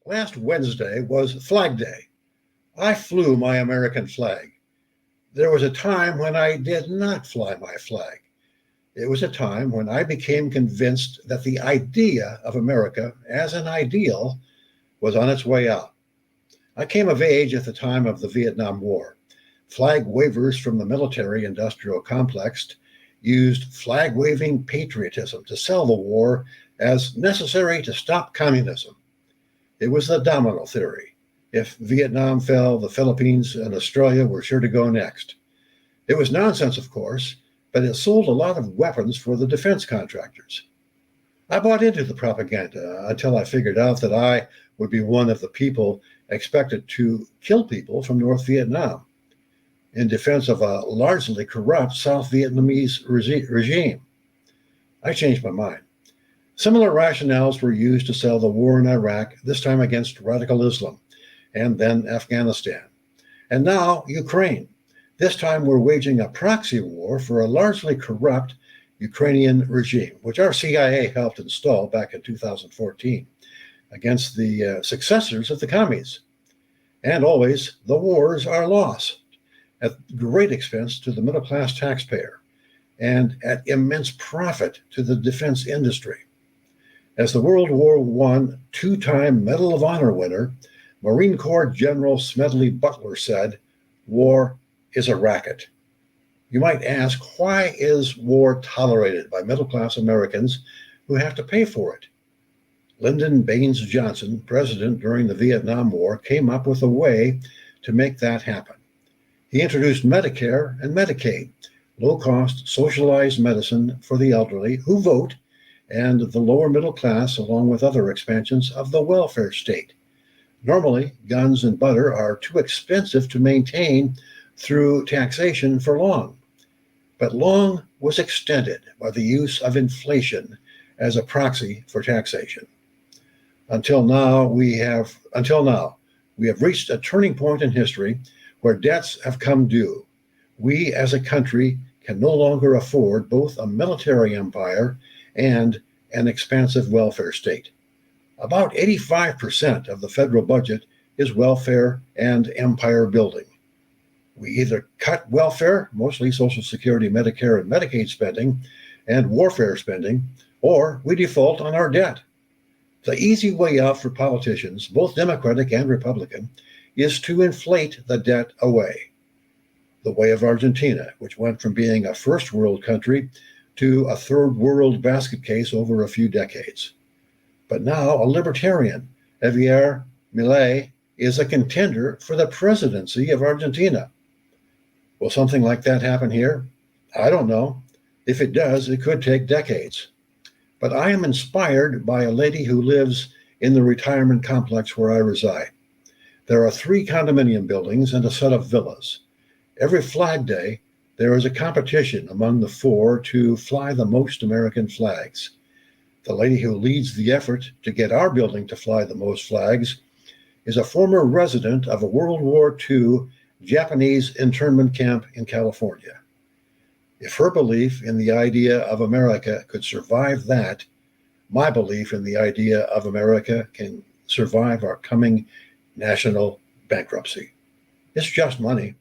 Last Wednesday was Flag Day. I flew my American flag. There was a time when I did not fly my flag. It was a time when I became convinced that the idea of America as an ideal was on its way out. I came of age at the time of the Vietnam War. Flag wavers from the military industrial complex used flag waving patriotism to sell the war as necessary to stop communism. It was the domino theory. If Vietnam fell, the Philippines and Australia were sure to go next. It was nonsense, of course, but it sold a lot of weapons for the defense contractors. I bought into the propaganda until I figured out that I would be one of the people expected to kill people from North Vietnam in defense of a largely corrupt South Vietnamese regime. I changed my mind. Similar rationales were used to sell the war in Iraq, this time against radical Islam, and then Afghanistan. And now Ukraine. This time we're waging a proxy war for a largely corrupt Ukrainian regime, which our CIA helped install back in 2014 against the successors of the commies. And always, the wars are lost at great expense to the middle class taxpayer and at immense profit to the defense industry. As the World War I two-time Medal of Honor winner, Marine Corps General Smedley Butler said, "War is a racket." You might ask, why is war tolerated by middle-class Americans who have to pay for it? Lyndon Baines Johnson, president during the Vietnam War, came up with a way to make that happen. He introduced Medicare and Medicaid, low-cost socialized medicine for the elderly who vote, and the lower middle class, along with other expansions of the welfare state. Normally, guns and butter are too expensive to maintain through taxation for long. But long was extended by the use of inflation as a proxy for taxation. Until now, we have reached a turning point in history where debts have come due. We as a country can no longer afford both a military empire and an expansive welfare state. About 85% of the federal budget is welfare and empire building. We either cut welfare, mostly Social Security, Medicare, and Medicaid spending, and warfare spending, or we default on our debt. The easy way out for politicians, both Democratic and Republican, is to inflate the debt away. The way of Argentina, which went from being a first world country to a third world basket case over a few decades. But now a libertarian, Javier Milei, is a contender for the presidency of Argentina. Will something like that happen here? I don't know. If it does, it could take decades. But I am inspired by a lady who lives in the retirement complex where I reside. There are 3 condominium buildings and a set of villas. Every Flag Day, there is a competition among the 4 to fly the most American flags. The lady who leads the effort to get our building to fly the most flags is a former resident of a World War II Japanese internment camp in California. If her belief in the idea of America could survive that, my belief in the idea of America can survive our coming national bankruptcy. It's just money.